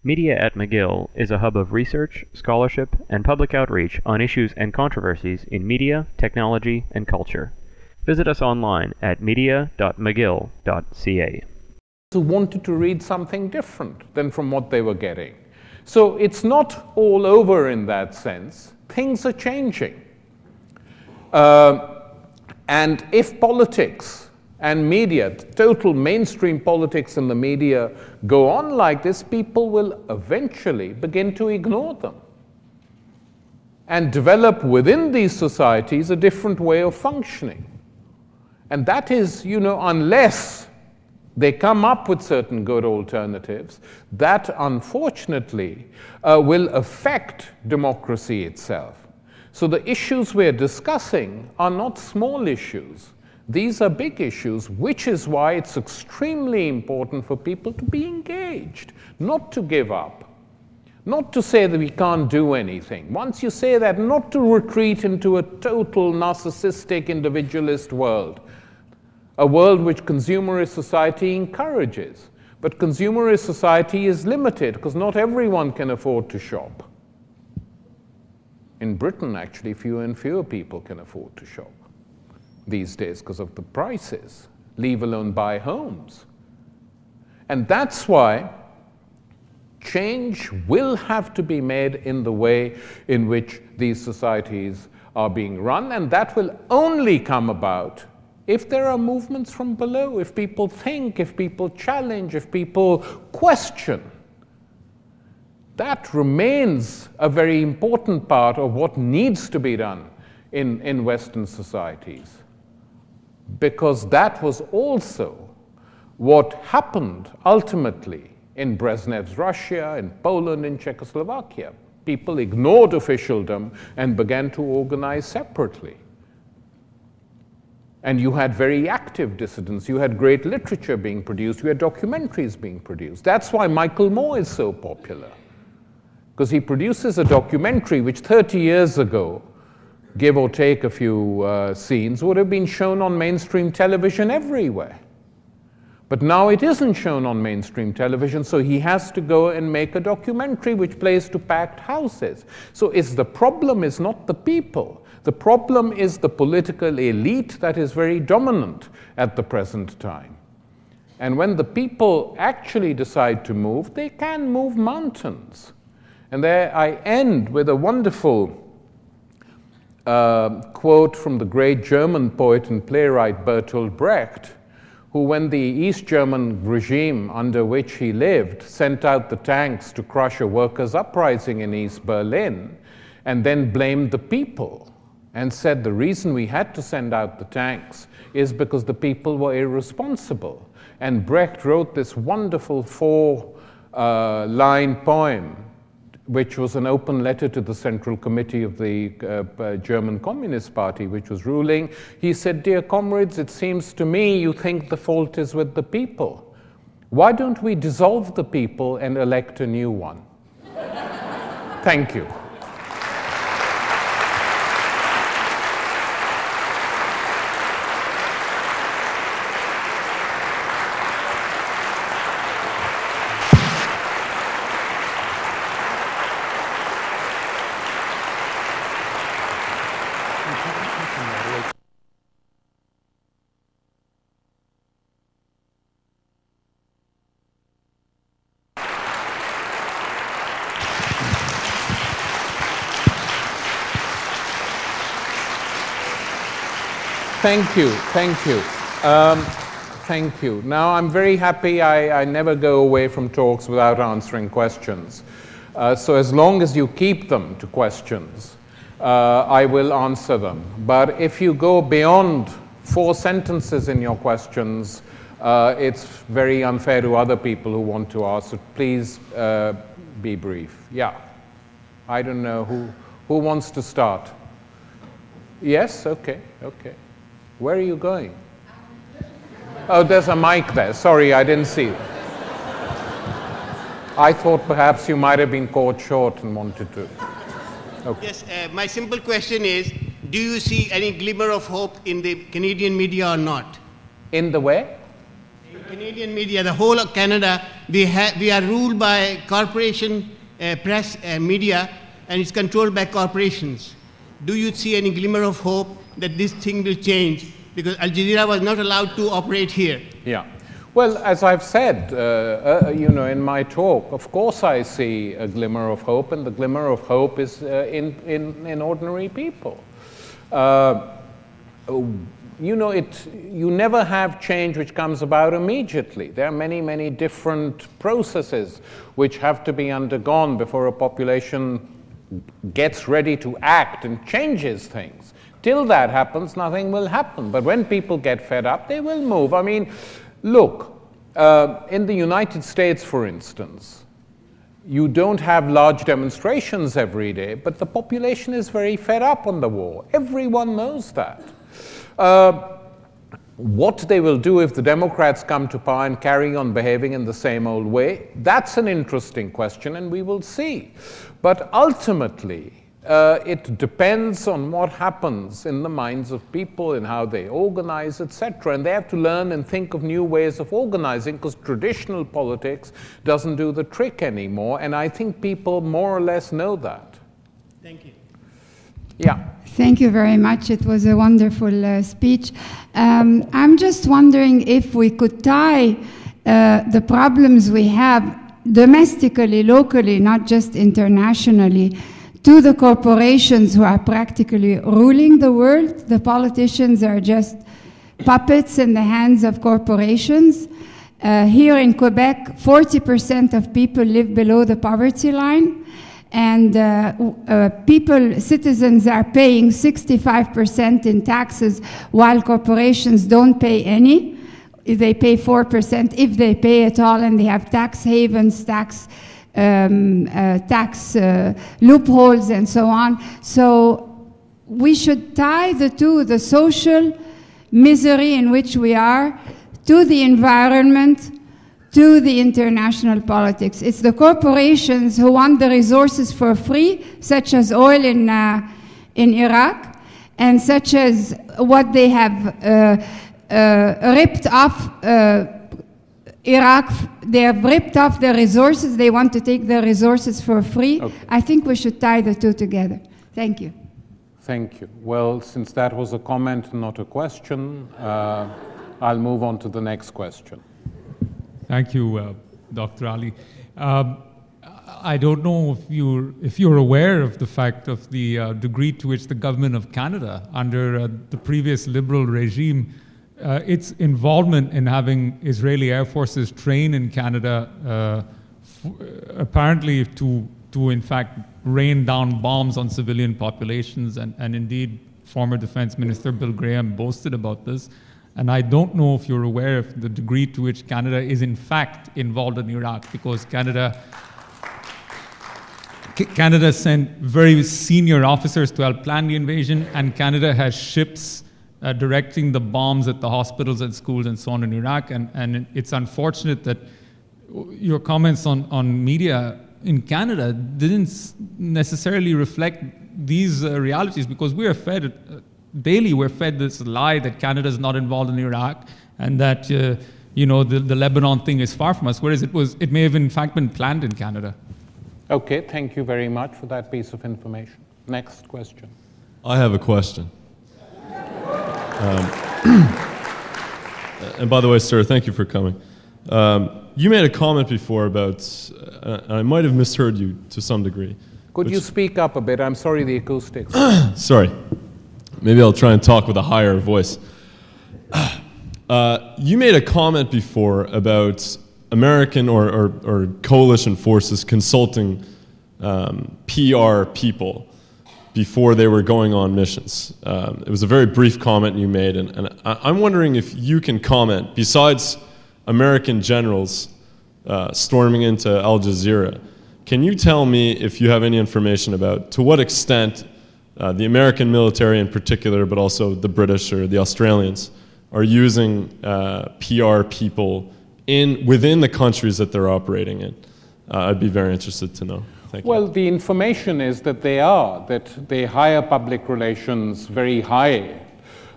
Media at McGill is a hub of research, scholarship, and public outreach on issues and controversies in media, technology, and culture. Visit us online at media.mcgill.ca. Who wanted to read something different than from what they were getting. So it's not all over in that sense. Things are changing. And if politics and media, total mainstream politics and the media go on like this, people will eventually begin to ignore them and develop within these societies a different way of functioning. And that is, unless they come up with certain good alternatives, that unfortunately will affect democracy itself. So the issues we're discussing are not small issues. These are big issues, which is why it's extremely important for people to be engaged, not to give up, not to say that we can't do anything. Once you say that, not to retreat into a total narcissistic individualist world, a world which consumerist society encourages. But consumerist society is limited because not everyone can afford to shop. In Britain, actually, fewer and fewer people can afford to shop these days because of the prices, leave alone buy homes. And that's why change will have to be made in the way in which these societies are being run, and that will only come about if there are movements from below, if people think, if people challenge, if people question. That remains a very important part of what needs to be done in Western societies. Because that was also what happened ultimately in Brezhnev's Russia, in Poland, in Czechoslovakia. People ignored officialdom and began to organize separately. And you had very active dissidents. You had great literature being produced. You had documentaries being produced. That's why Michael Moore is so popular. Because he produces a documentary which 30 years ago, give or take a few scenes, would have been shown on mainstream television everywhere. But now it isn't shown on mainstream television, so he has to go and make a documentary which plays to packed houses. So the problem is not the people. The problem is the political elite that is very dominant at the present time. And when the people actually decide to move, they can move mountains. And there I end with a wonderful quote from the great German poet and playwright Bertolt Brecht, who, when the East German regime under which he lived sent out the tanks to crush a workers' uprising in East Berlin, and then blamed the people and said the reason we had to send out the tanks is because the people were irresponsible. And Brecht wrote this wonderful four-line poem, which was an open letter to the Central Committee of the German Communist Party, which was ruling. He said, "Dear comrades, it seems to me you think the fault is with the people. Why don't we dissolve the people and elect a new one?" Thank you. Thank you, thank you. Thank you. Now, I'm very happy. I never go away from talks without answering questions. So as long as you keep them to questions, I will answer them. But if you go beyond 4 sentences in your questions, it's very unfair to other people who want to ask. So please be brief. Yeah. I don't know who wants to start. Yes? Okay. Okay. Where are you going? Oh, there's a mic there. Sorry, I didn't see it. I thought perhaps you might have been caught short and wanted to. Okay. Yes, my simple question is, do you see any glimmer of hope in the Canadian media or not? In the where? In Canadian media, the whole of Canada, we are ruled by corporation press media, and it's controlled by corporations. Do you see any glimmer of hope that this thing will change? Because Al Jazeera was not allowed to operate here. Yeah. Well, as I've said, in my talk, of course I see a glimmer of hope, and the glimmer of hope is in ordinary people. You never have change which comes about immediately. There are many, many different processes which have to be undergone before a population gets ready to act and changes things. Till that happens, nothing will happen. But when people get fed up, they will move. I mean, look, in the United States, for instance, you don't have large demonstrations every day, but the population is very fed up on the war. Everyone knows that. What they will do if the Democrats come to power and carry on behaving in the same old way, that's an interesting question, and we will see. But ultimately, it depends on what happens in the minds of people and how they organize, etc. And they have to learn and think of new ways of organizing, because traditional politics doesn't do the trick anymore, and I think people more or less know that. Thank you. Yeah. Thank you very much. It was a wonderful speech. I'm just wondering if we could tie the problems we have domestically, locally, not just internationally, to the corporations who are practically ruling the world. The politicians are just puppets in the hands of corporations. Here in Quebec, 40% of people live below the poverty line. And citizens are paying 65% in taxes, while corporations don't pay any. They pay 4%, if they pay at all, and they have tax havens, tax loopholes, and so on. So we should tie the two, the social misery in which we are, to the environment, to the international politics. It's the corporations who want the resources for free, such as oil in Iraq, and such as what they have ripped off Iraq. They have ripped off the resources. They want to take the resources for free. Okay. I think we should tie the two together. Thank you. Thank you. Well, since that was a comment, not a question, I'll move on to the next question. Thank you, Dr. Ali. I don't know if you're aware of the fact of the degree to which the government of Canada, under the previous Liberal regime, its involvement in having Israeli air forces train in Canada, apparently to in fact rain down bombs on civilian populations, and indeed former Defense Minister Bill Graham boasted about this. And I don't know if you're aware of the degree to which Canada is in fact involved in Iraq, because Canada sent very senior officers to help plan the invasion, and Canada has ships directing the bombs at the hospitals and schools and so on in Iraq. And it's unfortunate that your comments on media in Canada didn't necessarily reflect these realities, because we are fed daily, we're fed this lie that Canada is not involved in Iraq, and that the Lebanon thing is far from us, whereas it may have in fact been planned in Canada. Okay, thank you very much for that piece of information. Next question. I have a question. And by the way, sir, thank you for coming. You made a comment before about, I might have misheard you to some degree. Could you speak up a bit? I'm sorry, the acoustics. Sorry. Maybe I'll try and talk with a higher voice. You made a comment before about American or coalition forces consulting PR people before they were going on missions. It was a very brief comment you made, and I'm wondering if you can comment, besides American generals storming into Al Jazeera, can you tell me if you have any information about to what extent the American military in particular, but also the British or the Australians, are using PR people within the countries that they're operating in? I'd be very interested to know. Thank you. Well, the information is that they hire public relations very high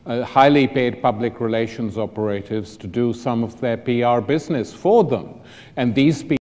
highly paid public relations operatives to do some of their PR business for them. And these people